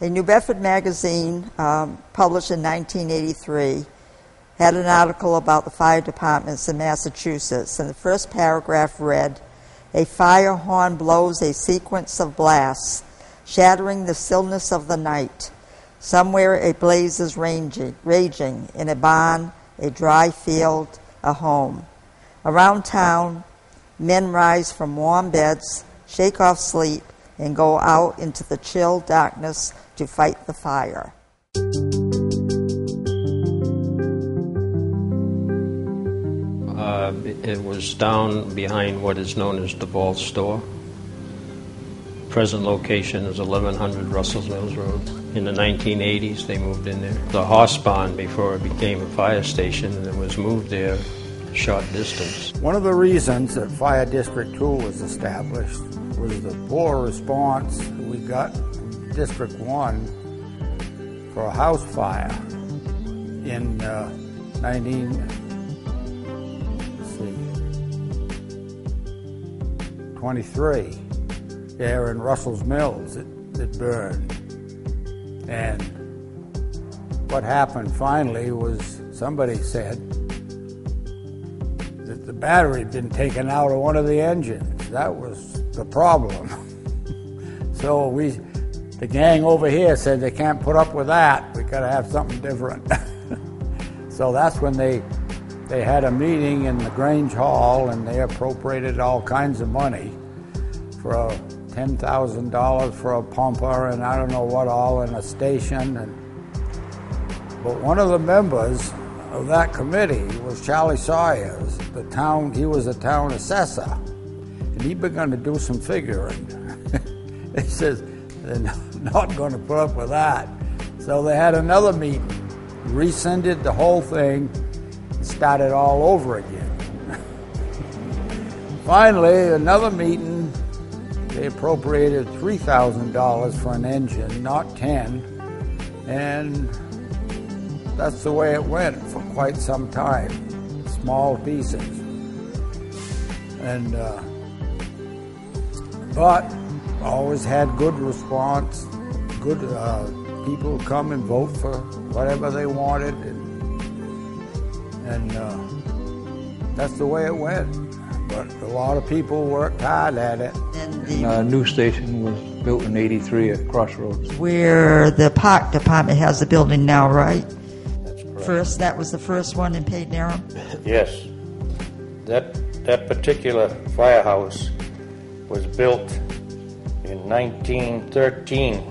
A New Bedford magazine published in 1983 had an article about the fire departments in Massachusetts, and the first paragraph read, "A fire horn blows a sequence of blasts, shattering the stillness of the night. Somewhere a blaze is raging in a barn, a dry field, a home. Around town, men rise from warm beds, shake off sleep, and go out into the chill darkness to fight the fire." It was down behind what is known as the Ball Store. Present location is 1100 Russell's Mills Road. In the 1980s, they moved in there. The horse barn, before it became a fire station, and it was moved there a short distance. One of the reasons that Fire District 2 was established was the poor response we got from District 1 for a house fire in 1923 there in Russell's Mills. It burned. And what happened finally was somebody said that the battery had been taken out of one of the engines. That was the problem. So the gang over here said they can't put up with that. We got to have something different. So that's when they had a meeting in the Grange Hall, and they appropriated all kinds of money for $10,000 for a pumper and I don't know what all in a station. But one of the members of that committee was Charlie Sawyers. He was a town assessor, and he begun to do some figuring. He says they're not going to put up with that. So they had another meeting, rescinded the whole thing, and started all over again. Finally, another meeting, they appropriated $3,000 for an engine, not $10,000, and that's the way it went for quite some time, small pieces. And but always had good response, good people come and vote for whatever they wanted, and that's the way it went. But a lot of people worked hard at it. And the new station was built in '83 at Crossroads, where the park department has the building now, right? That's correct. That was the first one in Paid Narrow? Yes. That particular firehouse was built in 1913,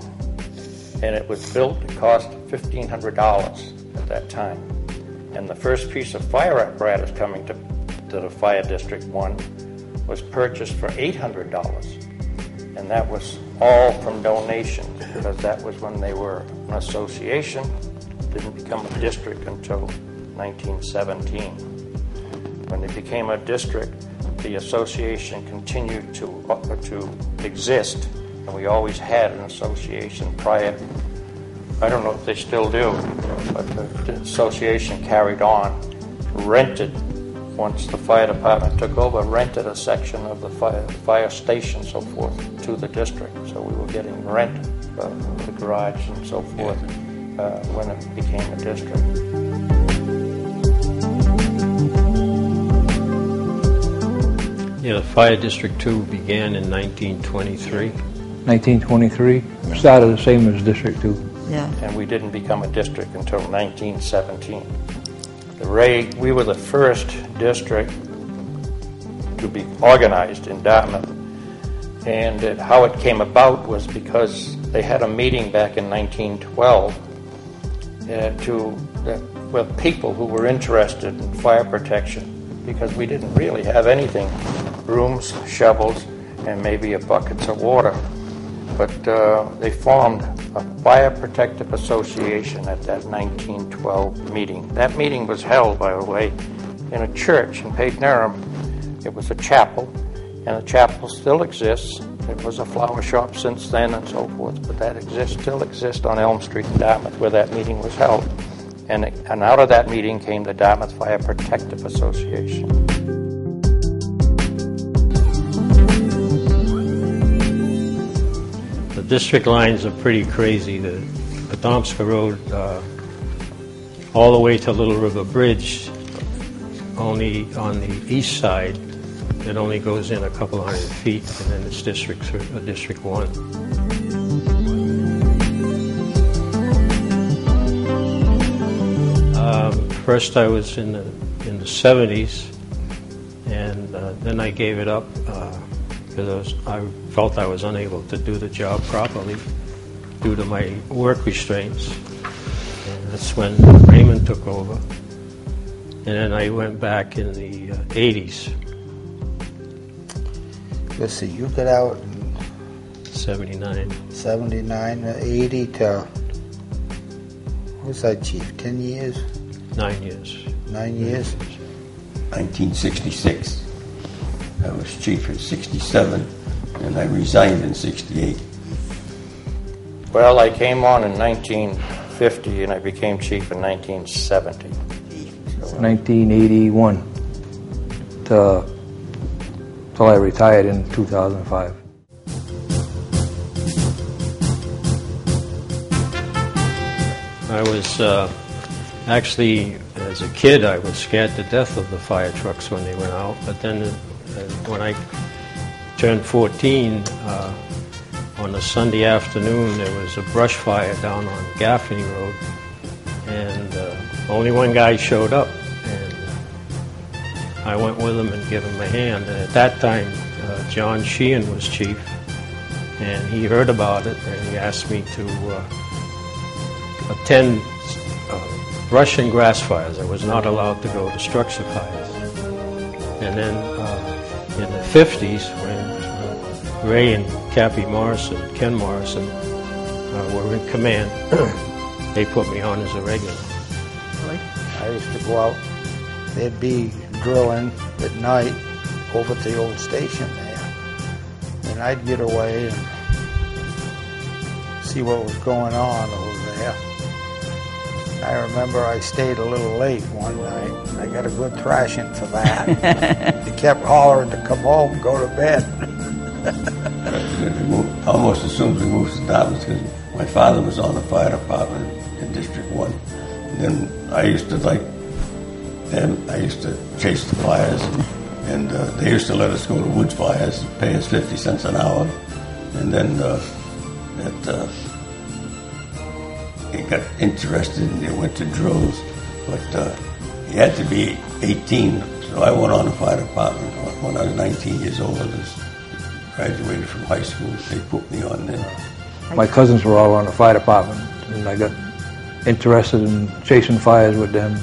and it was built, it cost $1,500 at that time. And the first piece of fire apparatus coming to the Fire District 1 was purchased for $800, and that was all from donations, because that was when they were an association. Didn't become a district until 1917. When they became a district, the association continued to exist, and we always had an association prior. I don't know if they still do, but the association carried on, rented, once the fire department took over, rented a section of the fire station, so forth, to the district. So we were getting rent, the garage and so forth, when it became a district. Yeah, the Fire District 2 began in 1923. 1923, started the same as District 2. Yeah. And we didn't become a district until 1917. We were the first district to be organized in Dartmouth, and how it came about was because they had a meeting back in 1912 with people who were interested in fire protection, because we didn't really have anything, brooms, shovels, and maybe a buckets of water. But they formed a Fire Protective Association at that 1912 meeting. That meeting was held, by the way, in a church in Paid Narrow. It was a chapel, and the chapel still exists. It was a flower shop since then and so forth, but that still exists on Elm Street in Dartmouth, where that meeting was held. And out of that meeting came the Dartmouth Fire Protective Association. The district lines are pretty crazy. The Domska Road, all the way to Little River Bridge, only on the east side, it only goes in a couple hundred feet, and then it's District 1. First I was in the 70s, and then I gave it up because I felt I was unable to do the job properly due to my work restraints. And that's when Raymond took over. And then I went back in the 80s. Let's see, you got out in 79. 79, 80 to, what was that, Chief, 10 years? 9 years. 9 years? 1966. I was chief in 67, and I resigned in 68. Well, I came on in 1950, and I became chief in 1970. 1981 till I retired in 2005. I was actually, as a kid, I was scared to death of the fire trucks when they went out. But then when I turned 14, on a Sunday afternoon, there was a brush fire down on Gaffney Road. And only one guy showed up. And I went with him and gave him a hand. And at that time, John Sheehan was chief. And he heard about it, and he asked me to attend brush and grass fires. I was not allowed to go to structure fires. And then in the 50s, when Ray and Cappy Morrison, Ken Morrison, were in command, they put me on as a regular. I used to go out, they'd be drilling at night over at the old station there. And I'd get away and see what was going on over there. I remember I stayed a little late one night, and I got a good thrashing for that. They kept hollering to come home, go to bed. Almost as soon as we moved to Dartmouth, because my father was on the fire department in District 1. And then I used to chase the fires, and they used to let us go to woods fires and pay us 50 cents an hour. And then it got interested and they went to drills, but you had to be 18, so I went on the fire department when I was 19 years old. I just graduated from high school. They put me on there. My cousins were all on the fire department, and I got interested in chasing fires with them.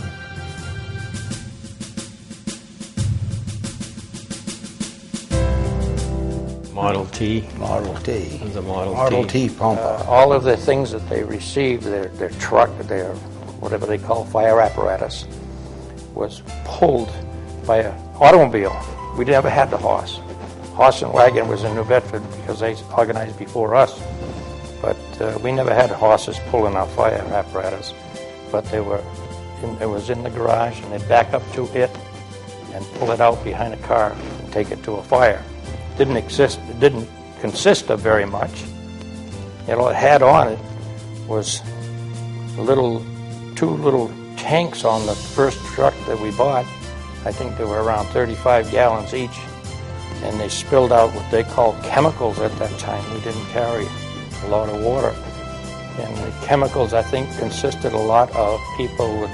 Model T. Model T. It was a Model T pumper. All of the things that they received, their truck, their whatever they call fire apparatus, was pulled by an automobile. We never had the horse. Horse and wagon was in New Bedford because they organized before us. But we never had horses pulling our fire apparatus. But it was in the garage, and they'd back up to it and pull it out behind a car and take it to a fire. It didn't consist of very much. What it had on it was two little tanks on the first truck that we bought. I think they were around 35 gallons each, and they spilled out what they called chemicals at that time. We didn't carry a lot of water. And the chemicals, I think, consisted a lot of, people would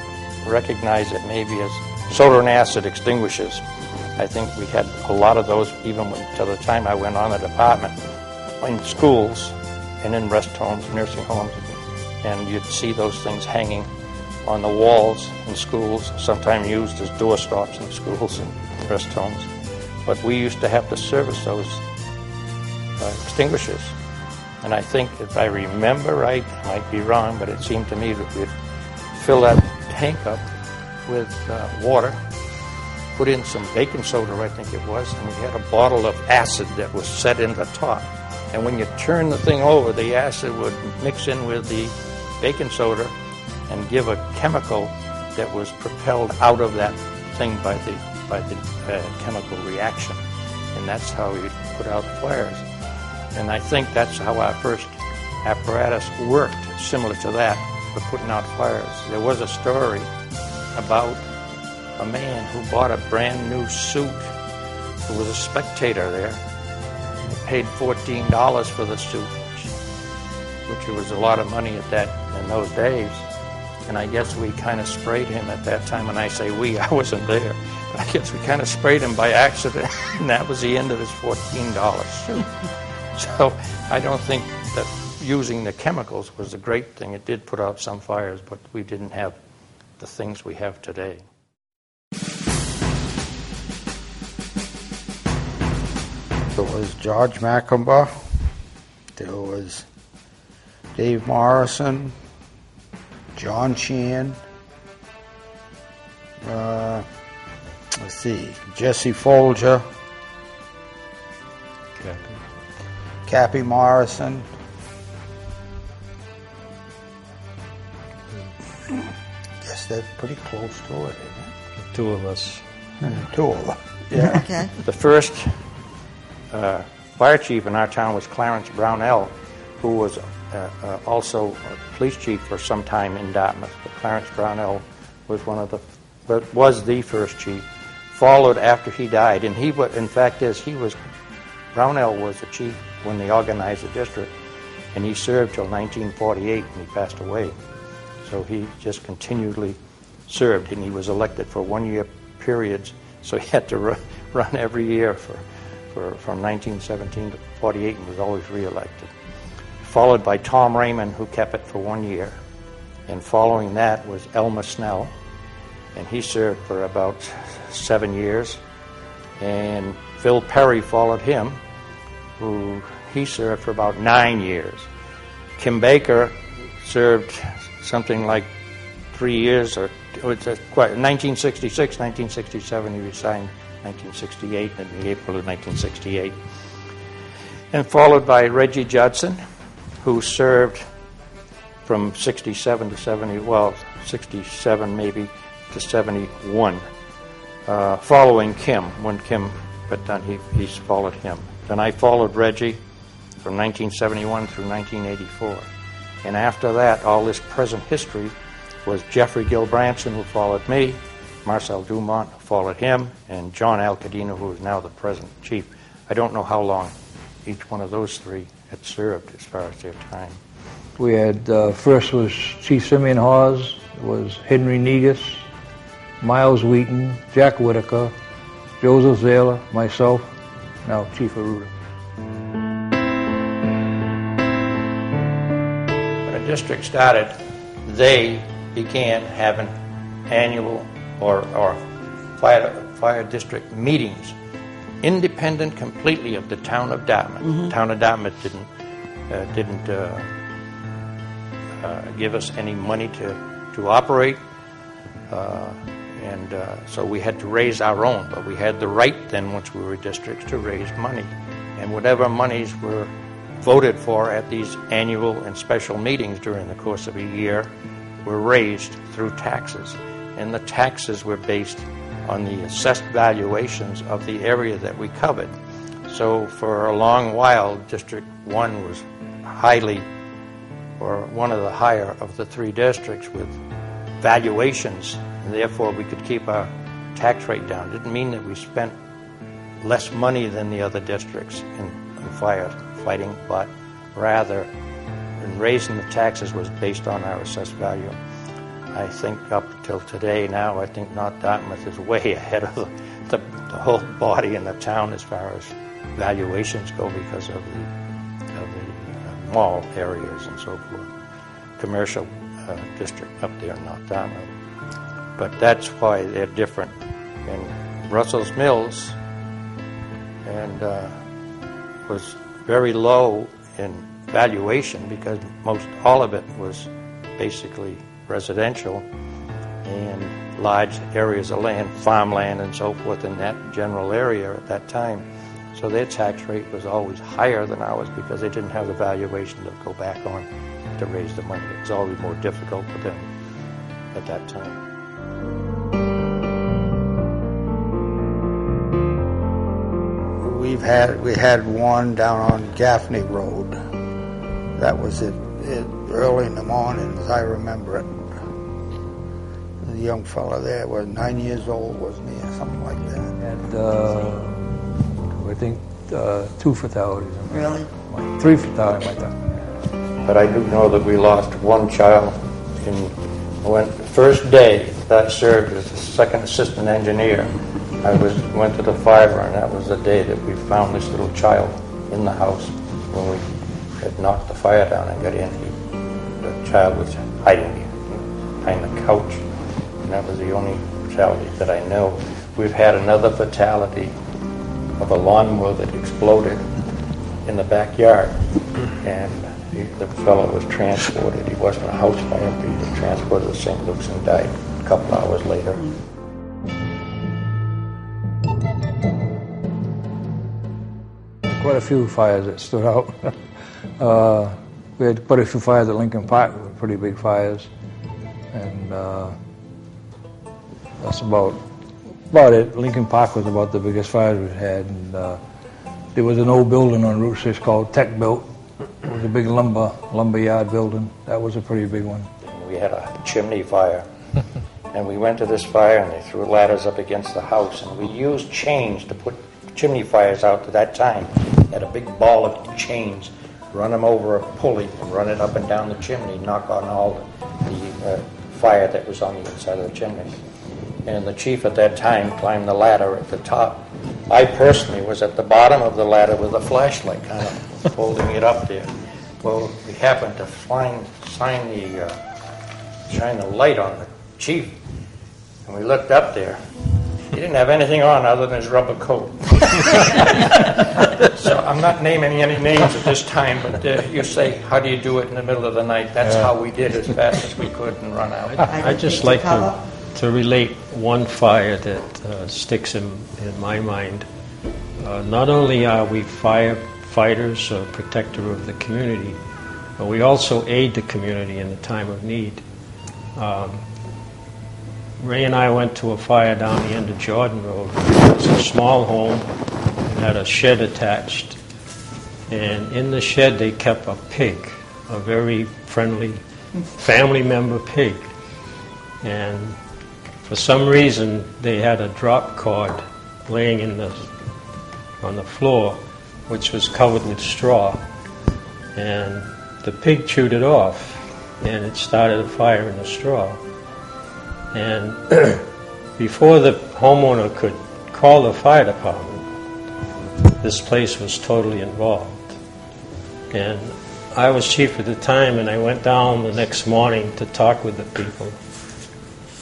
recognize it maybe as soda and acid extinguishers. I think we had a lot of those even till the time I went on the department, in schools and in rest homes, nursing homes, and you'd see those things hanging on the walls in schools, sometimes used as doorstops in schools and rest homes. But we used to have to service those extinguishers. And I think, if I remember right, I might be wrong, but it seemed to me that we'd fill that tank up with water, put in some baking soda, I think it was, and we had a bottle of acid that was set in the top. And when you turn the thing over, the acid would mix in with the baking soda and give a chemical that was propelled out of that thing by the chemical reaction. And that's how we put out fires. And I think that's how our first apparatus worked similar to that for putting out fires. There was a story about a man who bought a brand new suit who was a spectator there. He paid $14 for the suit, which was a lot of money in those days. And I guess we kind of sprayed him at that time. And I say we, I wasn't there. But I guess we kind of sprayed him by accident. And that was the end of his $14 suit. So I don't think that using the chemicals was a great thing. It did put out some fires, but we didn't have the things we have today. There was George Macumber. There was Dave Morrison, John Sheehan, let's see, Jesse Folger, Cappy Morrison. Guess that's pretty close to it, isn't it? Two of us. Two of them. Yeah. Okay. The first fire chief in our town was Clarence Brownell, who was also a police chief for some time in Dartmouth. But Clarence Brownell was the first chief. Followed after he died, and Brownell was the chief when they organized the district, and he served till 1948, and he passed away. So he just continually served, and he was elected for one-year periods. So he had to run every year from 1917 to 48, and was always reelected. Followed by Tom Raymond, who kept it for 1 year. And following that was Elmer Snell, and he served for about 7 years. And Phil Perry followed him, who he served for about 9 years. Kim Baker served something like 3 years, or it was 1966, 1967, he resigned 1968, in the April of 1968. And followed by Reggie Judson, who served from 67 to 67 maybe to 71, following Kim. When Kim got done, he followed him. Then I followed Reggie from 1971 through 1984. And after that, all this present history was Jeffrey Gilbranson, who followed me, Marcel Dumont, who followed him, and John Alcadino, who is now the present chief. I don't know how long each one of those three had served as far as their time. We had, first was Chief Simeon Hawes, was Henry Negus, Miles Wheaton, Jack Whitaker, Joseph Zahler, myself, now Chief Arruda. When the district started, they began having annual or fire district meetings, independent completely of the town of Dartmouth. The town of Dartmouth didn't give us any money to operate, and so we had to raise our own. But we had the right then, once we were districts, to raise money, and whatever monies were voted for at these annual and special meetings during the course of a year were raised through taxes, and the taxes were based on the assessed valuations of the area that we covered. So for a long while, District 1 was one of the higher of the three districts with valuations, and therefore we could keep our tax rate down. It didn't mean that we spent less money than the other districts in firefighting, but rather in raising the taxes was based on our assessed value. I think up till today now, I think North Dartmouth is way ahead of the whole body in the town as far as valuations go because of the mall areas and so forth. Commercial district up there in North Dartmouth. But that's why they're different. And Russell's Mills was very low in valuation because all of it was basically residential and large areas of land, farmland and so forth in that general area at that time. So their tax rate was always higher than ours because they didn't have the valuation to go back on to raise the money. It was always more difficult for them at that time. We had one down on Gaffney Road. That was it early in the morning, as I remember it. The young fella there was 9 years old, wasn't he, or something like that. And I think 2 fatalities. Really? 3 fatalities, like that. But I do know that we lost one child when the first day that I served as the second assistant engineer. I went to the fire, and that was the day that we found this little child in the house when we had knocked the fire down and got in. The child was hiding behind the couch, and that was the only fatality that I know. We've had another fatality of a lawnmower that exploded in the backyard, and the fellow was transported. He wasn't a house fire, but he was transported to St. Luke's and died a couple hours later. Quite a few fires that stood out. We had quite a few fires at Lincoln Park, that were pretty big fires, and that's about it. Lincoln Park was about the biggest fires we've had, and there was an old building on Route 6 called Tech Built. It was a big lumber yard building. That was a pretty big one. We had a chimney fire, and we went to this fire, and they threw ladders up against the house, and we used chains to put chimney fires out at that time. Had a big ball of chains, run them over a pulley and run it up and down the chimney, knock on all the fire that was on the inside of the chimney. And the chief at that time climbed the ladder at the top. I personally was at the bottom of the ladder with a flashlight kind of holding it up there. Well, we happened to shine the light on the chief, and we looked up there. He didn't have anything on other than his rubber coat. So I'm not naming any names at this time, but you say, how do you do it in the middle of the night? That's how we did as fast as we could and run out. I'd just like to relate one fire that sticks in my mind. Not only are we firefighters or protector of the community, but we also aid the community in the time of need. Ray and I went to a fire down the end of Jordan Road. It was a small home. It had a shed attached. And in the shed they kept a pig, a very friendly family member pig. And for some reason they had a drop cord laying on the floor, which was covered with straw. And the pig chewed it off, and it started a fire in the straw. And before the homeowner could call the fire department, this place was totally involved. And I was chief at the time, and I went down the next morning to talk with the people.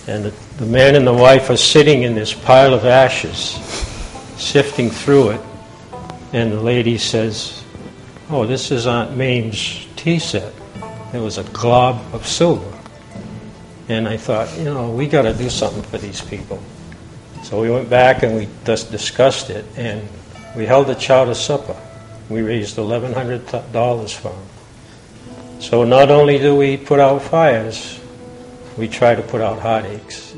And the man and the wife are sitting in this pile of ashes, sifting through it. And the lady says, "Oh, this is Aunt Mame's tea set." It was a glob of silver. And I thought, we got to do something for these people. So we went back and we just discussed it, and we held a chowder supper. We raised $1,100 for them. So not only do we put out fires, we try to put out heartaches.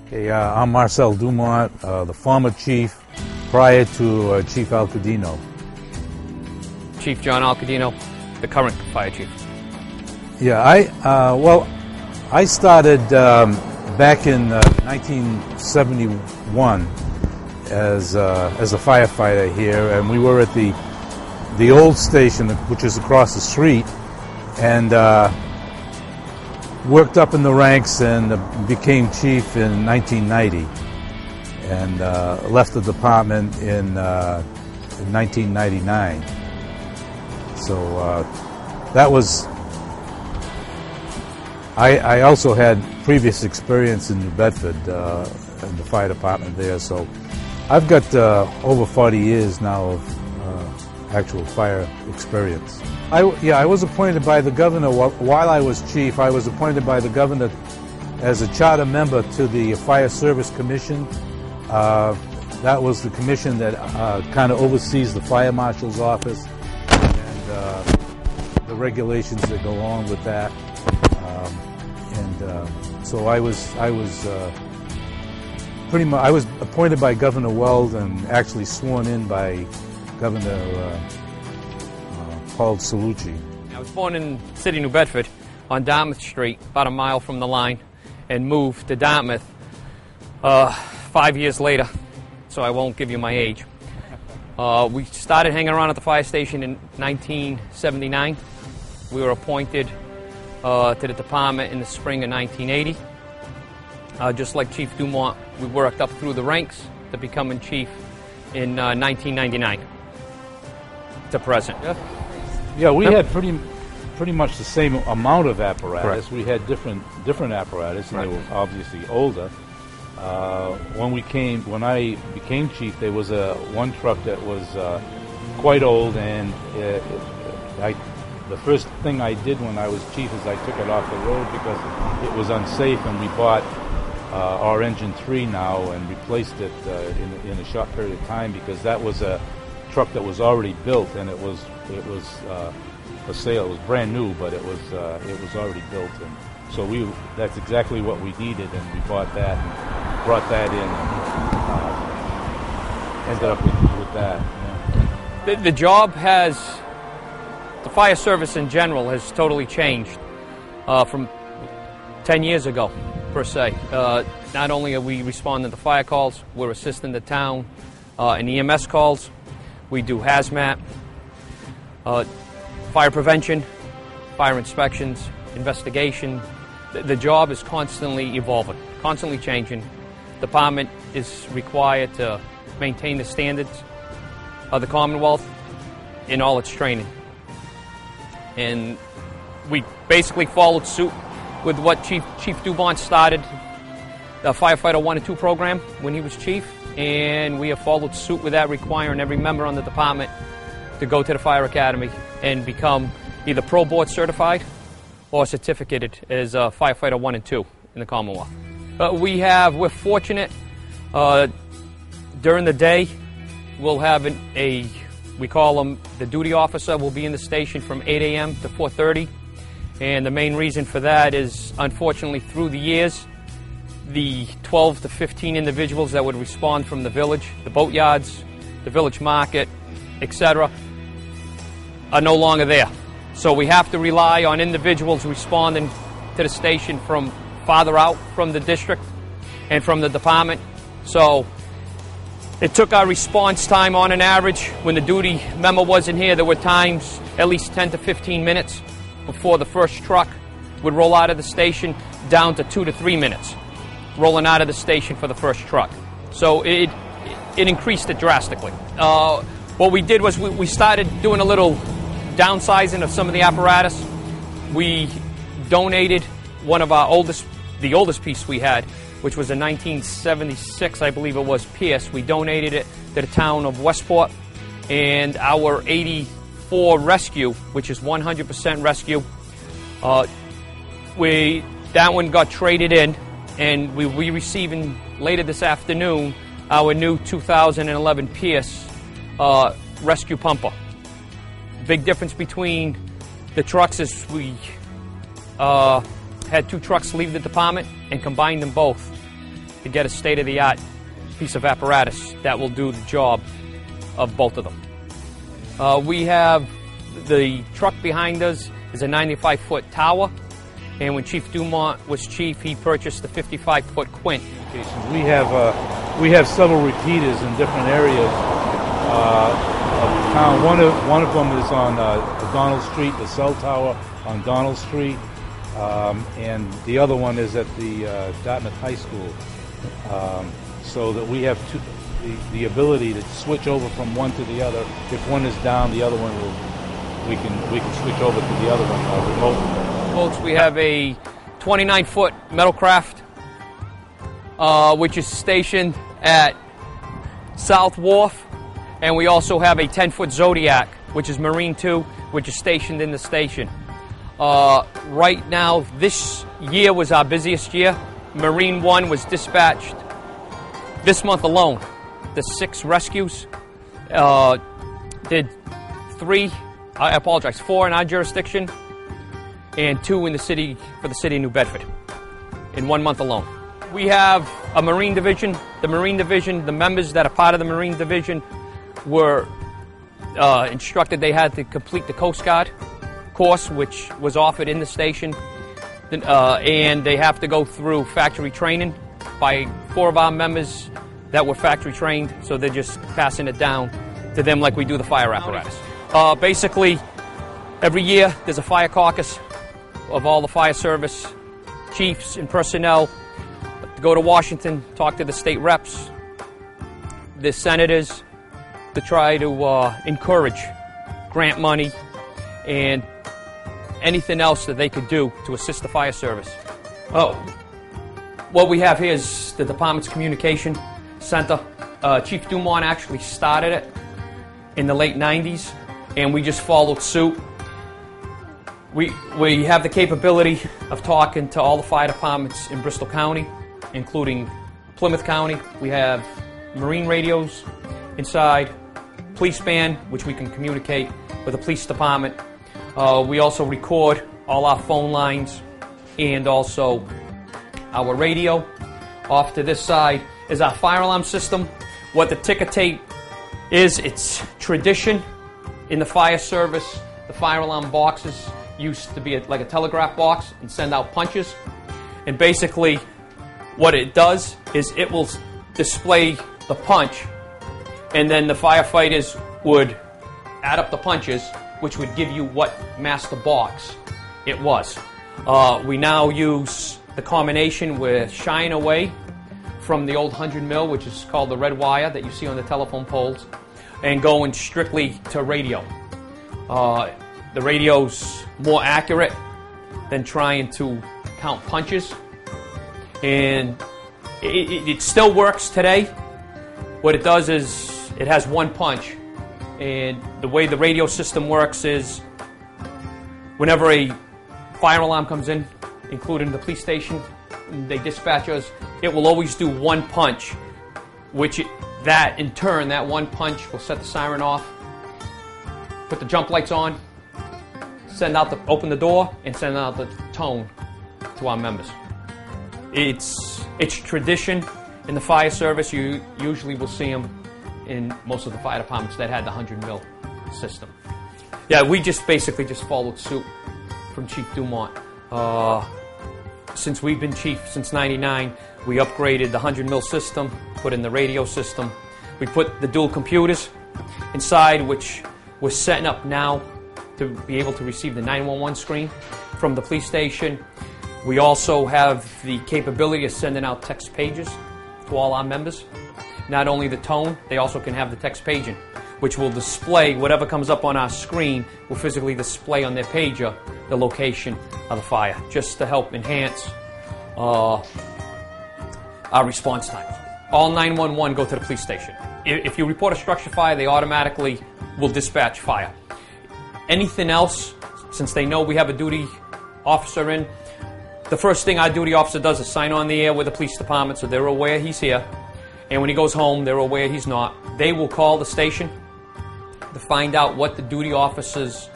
Okay, I'm Marcel Dumont, the former chief prior to Chief Alcadino. Chief John Alcadino, the current fire chief. Yeah, I started back in 1971 as a firefighter here, and we were at the old station, which is across the street, and worked up in the ranks and became chief in 1990, and left the department in 1999. So that was. I also had previous experience in New Bedford in the fire department there, so I've got over 40 years now of actual fire experience. I was appointed by the governor while I was chief. I was appointed by the governor as a charter member to the Fire Service Commission. That was the commission that kind of oversees the fire marshal's office and the regulations that go along with that. So I was appointed by Governor Weld and actually sworn in by Governor Paul Cellucci. I was born in the city of New Bedford on Dartmouth Street, about a mile from the line, and moved to Dartmouth 5 years later, so I won't give you my age. We started hanging around at the fire station in 1979. We were appointed to the department in the spring of 1980. Just like Chief Dumont, we worked up through the ranks to becoming chief in 1999 to present. Yeah, we had pretty much the same amount of apparatus. Correct. We had different apparatus, and they were obviously older. When I became chief, there was one truck that was quite old, and the first thing I did when I was chief is I took it off the road because it was unsafe, and we bought our engine 3 now and replaced it in a short period of time, because that was a truck that was already built, and it was for sale. It was brand new, but it was already built, and so that's exactly what we needed, and we bought that and brought that in, and ended up with that. Yeah. The job the fire service in general has totally changed from 10 years ago, per se. Not only are we responding to fire calls, we're assisting the town in EMS calls. We do hazmat, fire prevention, fire inspections, investigation. The job is constantly evolving, constantly changing. The department is required to maintain the standards of the Commonwealth in all its training. And we basically followed suit with what Chief Dumont started, the Firefighter 1 and 2 program when he was chief, and we have followed suit with that, requiring every member on the department to go to the Fire Academy and become either Pro Board certified or certificated as Firefighter 1 and 2 in the Commonwealth. We're fortunate. During the day, we'll have we call them the duty officer, will be in the station from 8 a.m. to 4:30. And the main reason for that is, unfortunately, through the years, the 12 to 15 individuals that would respond from the village, the boatyards, the village market, etc., are no longer there. So we have to rely on individuals responding to the station from farther out from the district and from the department. So it took our response time on an average. When the duty memo wasn't here, there were times at least 10 to 15 minutes before the first truck would roll out of the station, down to 2 to 3 minutes rolling out of the station for the first truck. So it increased it drastically. What we did was we started doing a little downsizing of some of the apparatus. We donated one of the oldest piece we had, which was a 1976, I believe it was, Pierce. We donated it to the town of Westport, and our 84 Rescue, which is 100% rescue, that one got traded in, and we'll be receiving later this afternoon our new 2011 Pierce rescue pumper. Big difference between the trucks is we had 2 trucks leave the department and combined them both to get a state-of-the-art piece of apparatus that will do the job of both of them. We have the truck behind us is a 95-foot tower, and when Chief Dumont was chief, he purchased the 55-foot Quint. We have several repeaters in different areas of town. One of them is on Donald Street, the cell tower on Donald Street, and the other one is at the Dartmouth High School. So that we have the ability to switch over from one to the other. If one is down, the other one we can switch over to the other one remotely. Folks, we have a 29-foot metalcraft, which is stationed at South Wharf, and we also have a 10-foot Zodiac, which is Marine 2, which is stationed in the station. Right now, this year was our busiest year. Marine 1 was dispatched this month alone. The 6 rescues did 4 in our jurisdiction and 2 in the city, for the city of New Bedford, in 1 month alone. We have a Marine Division. The Marine Division, the members that are part of the Marine Division were instructed they had to complete the Coast Guard course, which was offered in the station, and they have to go through factory training by 4 of our members that were factory trained, so they're just passing it down to them like we do the fire apparatus. Basically, every year there's a fire caucus of all the fire service chiefs and personnel to go to Washington, talk to the state reps, the senators, to try to encourage grant money and anything else that they could do to assist the fire service. What we have here is the department's communication center. Chief Dumont actually started it in the late 90s, and we just followed suit. We have the capability of talking to all the fire departments in Bristol County, including Plymouth County. We have Marine radios inside, police band, which we can communicate with the police department. We also record all our phone lines and also our radio. Off to this side is our fire alarm system. What the ticker tape is, it's tradition in the fire service. The fire alarm boxes used to be like a telegraph box and send out punches. And basically what it does is it will display the punch, and then the firefighters would add up the punches, which would give you what master box it was. We now use the combination with shying away from the old 100 mil, which is called the red wire that you see on the telephone poles, and going strictly to radio. The radio's more accurate than trying to count punches, and it still works today. What it does is it has one punch, and the way the radio system works is whenever a fire alarm comes in, including the police station, they dispatch us, it will always do one punch, which that in turn, that one punch will set the siren off, put the jump lights on, open the door, and send out the tone to our members. It's tradition in the fire service. You usually will see them in most of the fire departments that had the 100 mil system. Yeah, we just basically followed suit from Chief Dumont. Since we've been chief since '99, we upgraded the 100 mil system, put in the radio system. We put the dual computers inside, which we're setting up now to be able to receive the 911 screen from the police station. We also have the capability of sending out text pages to all our members. Not only the tone, they also can have the text paging, which will display whatever comes up on our screen, will physically display on their pager the location of the fire, just to help enhance our response times. All 911 go to the police station. If you report a structure fire, they automatically will dispatch fire. Anything else, since they know we have a duty officer in, the first thing our duty officer does is sign on the air with the police department, so they're aware he's here. And when he goes home, they're aware he's not. They will call the station to find out what the duty officer's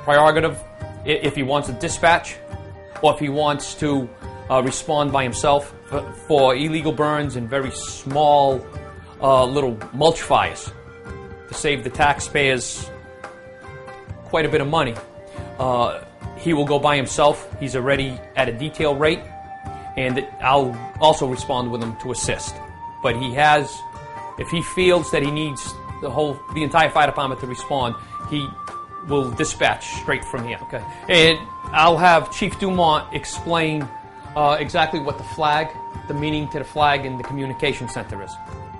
prerogative, if he wants to dispatch or if he wants to respond by himself for illegal burns and very small little mulch fires to save the taxpayers quite a bit of money. He will go by himself. He's already at a detail rate, and I'll also respond with him to assist. But he has, if he feels that he needs the entire fire department to respond, he will dispatch straight from here. Okay, and I'll have Chief Dumont explain exactly what the meaning to the flag in the communication center is.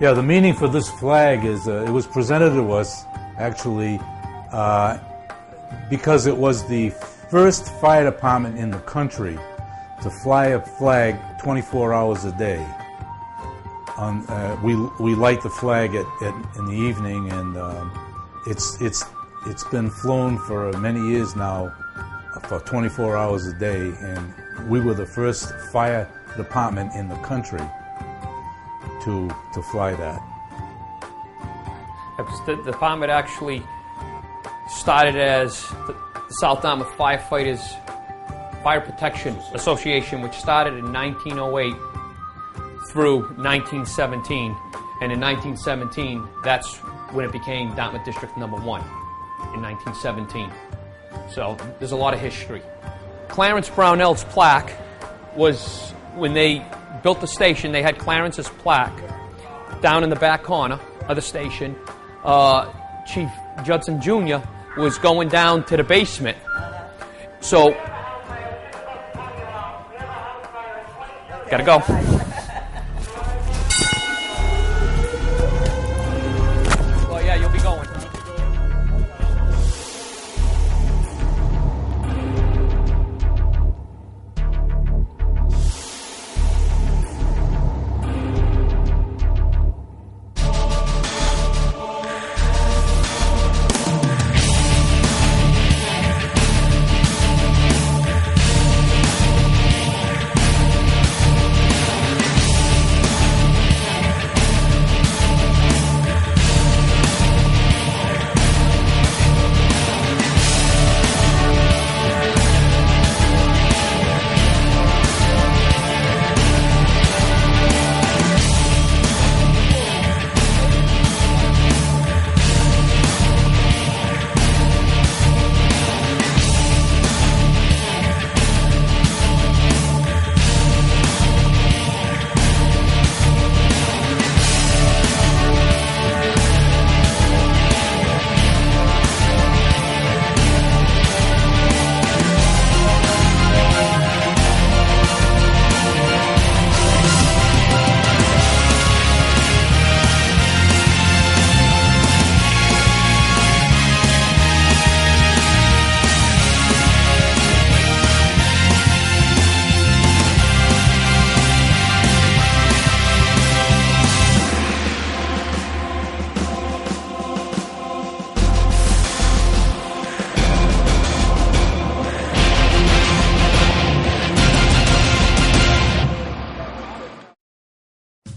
Yeah, the meaning for this flag is it was presented to us actually because it was the first fire department in the country to fly a flag 24 hours a day. We light the flag in the evening, and it's been flown for many years now for 24 hours a day, and we were the first fire department in the country to fly that. The department actually started as the South Dartmouth Firefighters Fire Protection Association, which started in 1908 through 1917, and in 1917 that's when it became Dartmouth District Number 1 in 1917. So there's a lot of history. Clarence Brownell's plaque was, when they built the station, they had Clarence's plaque down in the back corner of the station. Chief Judson Jr. was going down to the basement. So, gotta go. Well, yeah, you'll be going.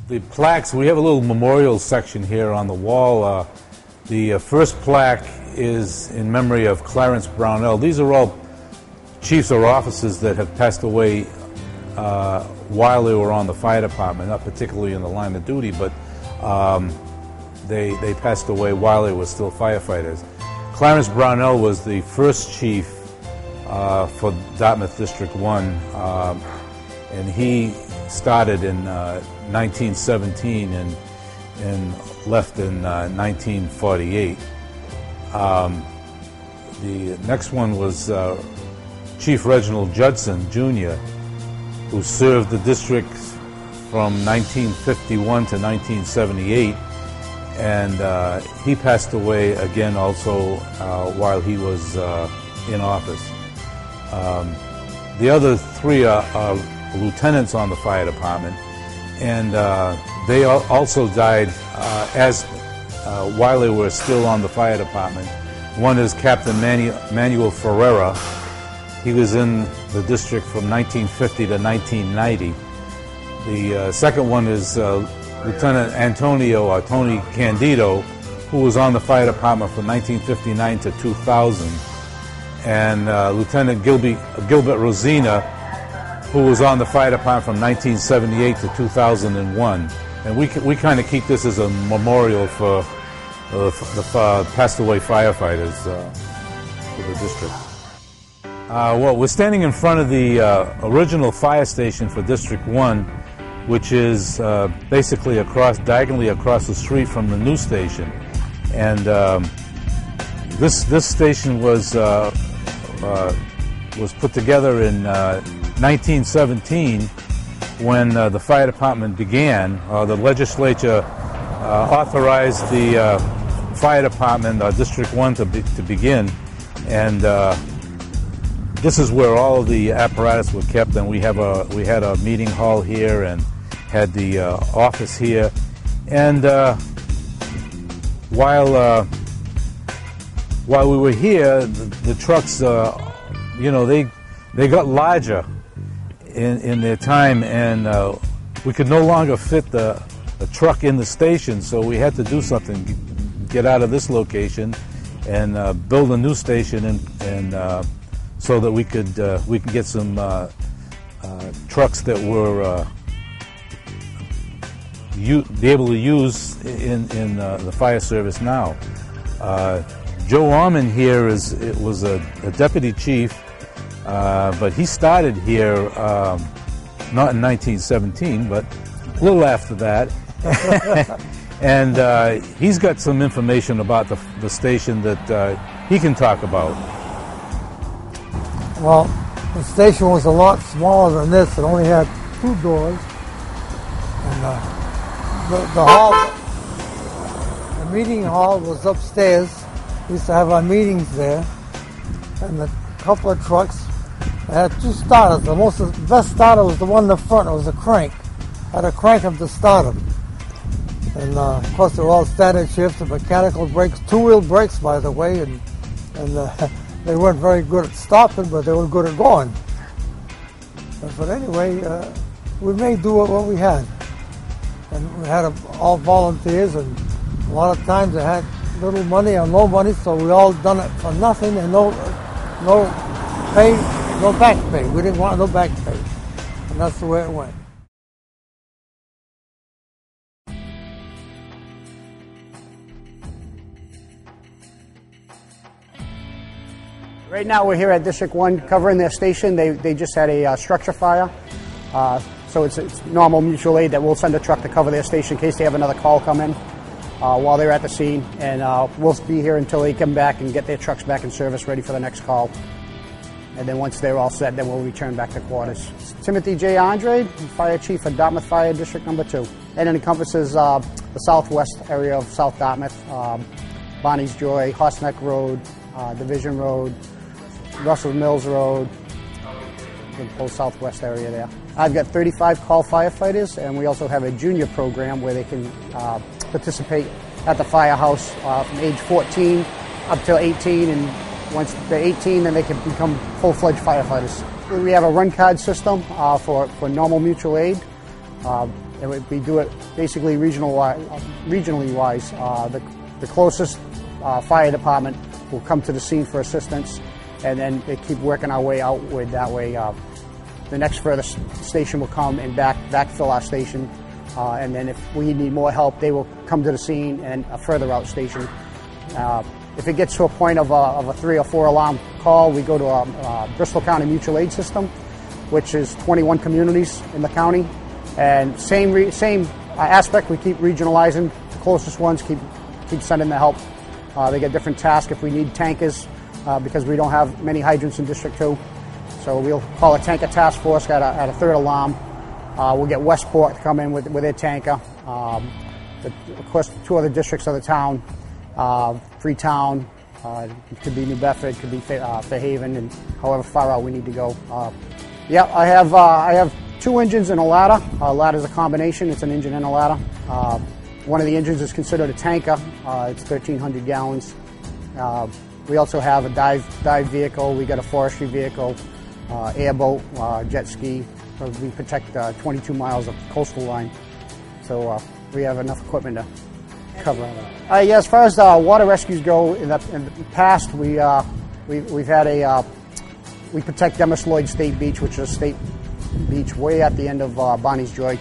The plaques, we have a little memorial section here on the wall. The first plaque is in memory of Clarence Brownell. These are all chiefs or officers that have passed away while they were on the fire department, not particularly in the line of duty, but they passed away while they were still firefighters. Clarence Brownell was the first chief for Dartmouth District 1, and he started in 1917 and left in 1948. The next one was Chief Reginald Judson, Jr., who served the district from 1951 to 1978, and he passed away again also while he was in office. The other three are lieutenants on the fire department, and they also died while they were still on the fire department. One is Captain Manuel Ferreira. He was in the district from 1950 to 1990. The second one is Lieutenant Antonio or Tony Candido, who was on the fire department from 1959 to 2000. And Lieutenant Gilbert Rosina, who was on the fire department from 1978 to 2001. And we kind of keep this as a memorial for the passed away firefighters for the district. Well, we're standing in front of the original fire station for District 1, which is basically diagonally across the street from the new station. And this station was put together in 1917 when the fire department began. The legislature authorized the fire department, District 1, to begin, and this is where all of the apparatus were kept. And we had a meeting hall here and had the office here. And while we were here, the trucks, they got larger in their time, and we could no longer fit the truck in the station, so we had to do something, get out of this location and build a new station, and so that we could get some trucks that were be able to use in the fire service now. Joe Orman here was a deputy chief, but he started here not in 1917, but a little after that. And he's got some information about the station that he can talk about. Well, the station was a lot smaller than this. It only had 2 doors. And the hall, the meeting hall was upstairs. We used to have our meetings there. And a couple of trucks. It had 2 starters. The best starter was the one in the front. It was a crank. Had a crank up to start them. And of course, they were all standard shifts and mechanical brakes, 2-wheel brakes, by the way, and they weren't very good at stopping, but they were good at going. But anyway, we made do with what we had. And we had all volunteers, and a lot of times they had little money or no money, so we all done it for nothing and no pay, no back pay. We didn't want no back pay. And that's the way it went. Right now we're here at District 1 covering their station. They just had a structure fire. So it's normal mutual aid that we'll send a truck to cover their station in case they have another call come in while they're at the scene. And we'll be here until they come back and get their trucks back in service ready for the next call. And then once they're all set, then we'll return back to quarters. Timothy J. Andre, Fire Chief of Dartmouth Fire District Number 2. And it encompasses the southwest area of South Dartmouth, Bonnie's Joy, Horse Neck Road, Division Road, Russell Mills Road, the whole southwest area there. I've got 35 call firefighters, and we also have a junior program where they can participate at the firehouse from age 14 up till 18, and once they're 18, then they can become full-fledged firefighters. We have a run card system for normal mutual aid. And we do it basically regionally wise. The closest fire department will come to the scene for assistance, and then they keep working our way outward. That way, the next furthest station will come and backfill our station. And then if we need more help, they will come to the scene and a further out station. If it gets to a point of a 3 or 4 alarm call, we go to a Bristol County Mutual Aid System, which is 21 communities in the county. And same aspect, we keep regionalizing. The closest ones keep sending the help. They get different tasks. If we need tankers, because we don't have many hydrants in District 2. So we'll call a tanker task force at a 3rd alarm. We'll get Westport to come in with their tanker. Of course, 2 other districts of the town, Freetown, it could be New Bedford, it could be Fairhaven, and however far out we need to go. Yeah, I have 2 engines and a ladder. A ladder is a combination. It's an engine and a ladder. One of the engines is considered a tanker. It's 1,300 gallons. We also have a dive vehicle. We got a forestry vehicle, airboat, jet ski. We protect 22 miles of coastal line. So we have enough equipment to cover that. Yeah, as far as water rescues go, in the past, we've had we protect Demis Lloyd State Beach, which is a state beach way at the end of Bonnie's Joy.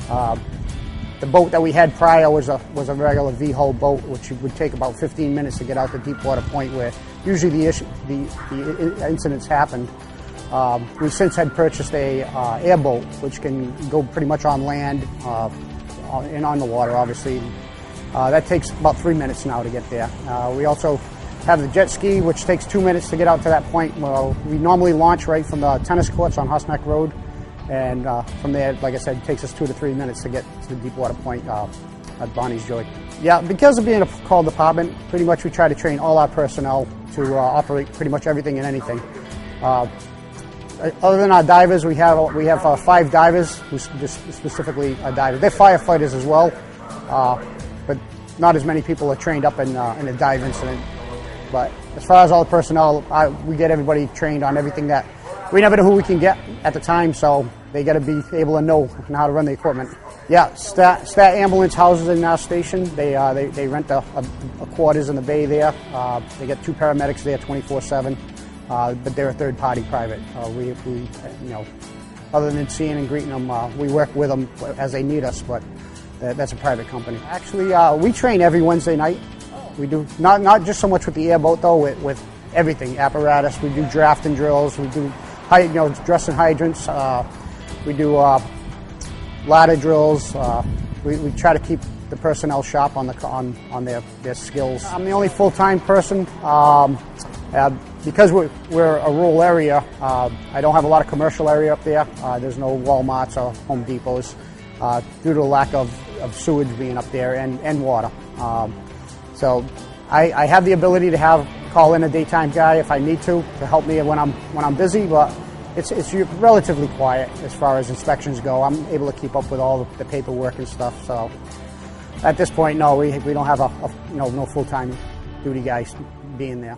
The boat that we had prior was a regular V-hull boat, which would take about 15 minutes to get out to Deepwater Point, where usually the incidents happened. We since had purchased a airboat, which can go pretty much on land and on the water, obviously. That takes about 3 minutes now to get there. We also have the jet ski, which takes 2 minutes to get out to that point. Well, we normally launch right from the tennis courts on Horse Neck Road, and from there, like I said, it takes us 2 to 3 minutes to get to Deepwater Point at Bonnie's Joy. Yeah, because of being a call department, pretty much we try to train all our personnel to operate pretty much everything and anything. Other than our divers, we have 5 divers who just specifically are divers. They're firefighters as well, but not as many people are trained up in a dive incident. But as far as all the personnel, we get everybody trained on everything that we never know who we can get at the time, so they got to be able to know how to run the equipment. Yeah, Stat Ambulance houses in our station. They rent a quarters in the bay there. They get 2 paramedics there 24/7. But they're a third-party private. We, you know, other than seeing and greeting them, we work with them as they need us, but that's a private company. Actually, we train every Wednesday night. We do, not just so much with the airboat, though, with everything, apparatus. We do drafting drills. We do, dressing hydrants. We do ladder drills. We try to keep the personnel sharp on their skills. I'm the only full-time person. Because we're a rural area, I don't have a lot of commercial area up there. There's no Walmarts or Home Depots due to the lack of sewage being up there and water. So I have the ability to call in a daytime guy if I need to help me when I'm busy, but it's relatively quiet as far as inspections go. I'm able to keep up with all the paperwork and stuff. So at this point, no, we don't have no full-time duty guys being there.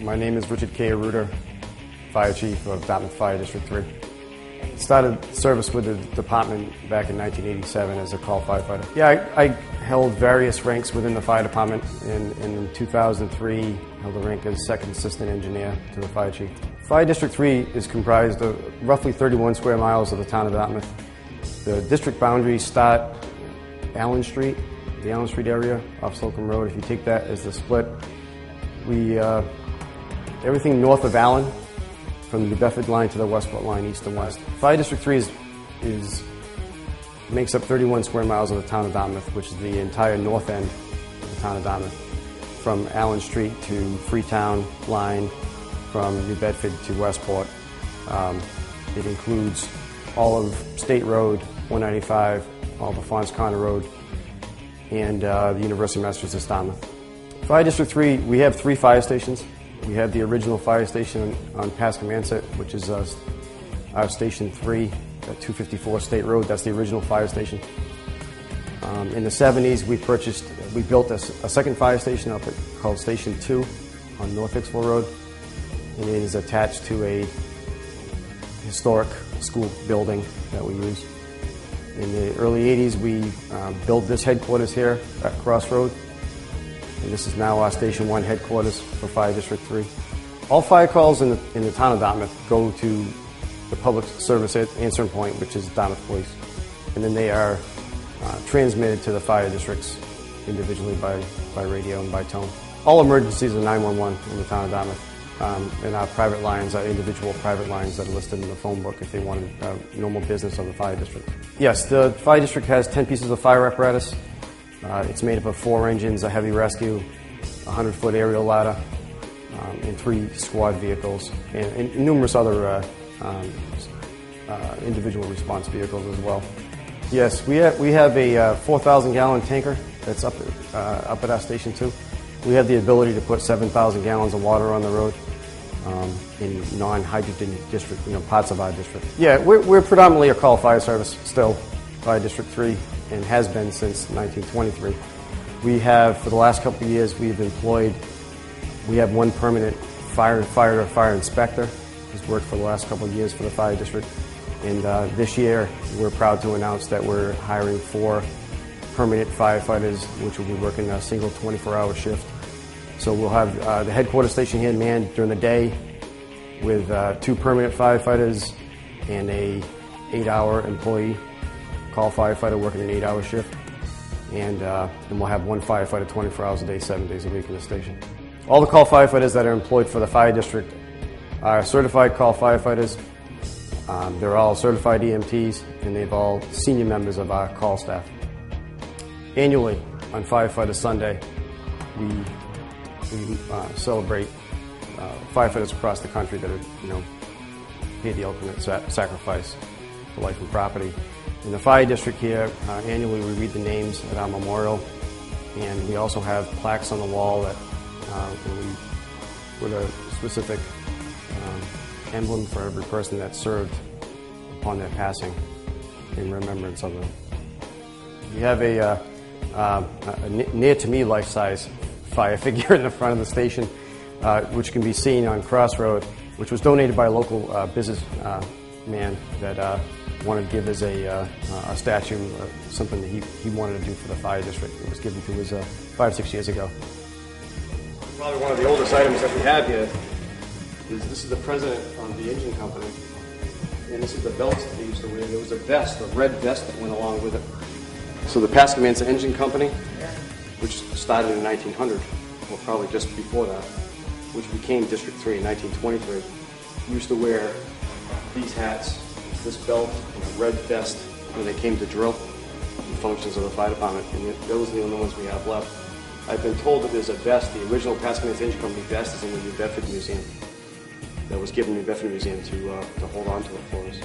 My name is Richard K. Aruder, Fire Chief of Dartmouth Fire District 3. Started service with the department back in 1987 as a call firefighter. Yeah, I held various ranks within the fire department. In 2003, held the rank as second assistant engineer to the fire chief. Fire District 3 is comprised of roughly 31 square miles of the town of Dartmouth. The district boundaries start Allen Street, the Allen Street area off Slocum Road. If you take that as the split, everything north of Allen, from the New Bedford line to the Westport line, east and west. Fire District 3 makes up 31 square miles of the town of Dartmouth, which is the entire north end of the town of Dartmouth, from Allen Street to Freetown line, from New Bedford to Westport. It includes all of State Road, 195, all of Fons Connor Road, and the University of Massachusetts Dartmouth. Fire District 3, we have 3 fire stations. We have the original fire station on Pascomanset, which is our Station 3 at 254 State Road. That's the original fire station. In the 70s, we built a second fire station up called Station 2 on North Hicksville Road, and it is attached to a historic school building that we use. In the early 80s, we built this headquarters here at Crossroad. And this is now our Station 1 headquarters for Fire District 3. All fire calls in the town of Dartmouth go to the public service answering point, which is Dartmouth Police. And then they are transmitted to the fire districts individually by radio and by tone. All emergencies are 911 in the town of Dartmouth. And our private lines are individual private lines that are listed in the phone book if they want normal business of the fire district. Yes, the fire district has 10 pieces of fire apparatus. It's made up of 4 engines, a heavy rescue, a 100-foot aerial ladder, and 3 squad vehicles, and numerous other individual response vehicles as well. Yes, we have a 4,000-gallon tanker that's up at our Station 2. We have the ability to put 7,000 gallons of water on the road in non-hydrogen district, parts of our district. Yeah, we're predominantly a call fire service still, Fire District 3. And has been since 1923. We have, for the last couple of years, we have 1 permanent fire inspector who's worked for the last couple of years for the fire district. And this year, we're proud to announce that we're hiring 4 permanent firefighters, which will be working a single 24-hour shift. So we'll have the headquarters station here manned during the day with 2 permanent firefighters and a 8-hour employee call firefighter working an 8-hour shift. And we'll have 1 firefighter 24 hours a day, 7 days a week in the station. All the call firefighters that are employed for the fire district are certified call firefighters. They're all certified EMTs, and they've all senior members of our call staff. Annually, on Firefighter Sunday, we celebrate firefighters across the country that have, paid the ultimate sacrifice for life and property. In the fire district here, annually we read the names at our memorial, and we also have plaques on the wall that we put a specific emblem for every person that served upon their passing in remembrance of them. We have a near-to-me life-size fire figure in the front of the station, which can be seen on Crossroad, which was donated by a local business man that wanted to give as a statue, something that he wanted to do for the fire district. It was given to us 5 or 6 years ago. Probably one of the oldest items that we have here is this is the president of the engine company, and this is the belts that they used to wear. There was a vest, a red vest that went along with it. So the Pascaman's Engine Company, which started in 1900, or probably just before that, which became District 3 in 1923, used to wear these hats, this belt, and a red vest when they came to drill the functions of the fire department, and those are the only ones we have left. I've been told that there's a vest, the original Pascaman's Engine Company vest is in the New Bedford Museum. That was given to the New Bedford Museum to hold on to it for us.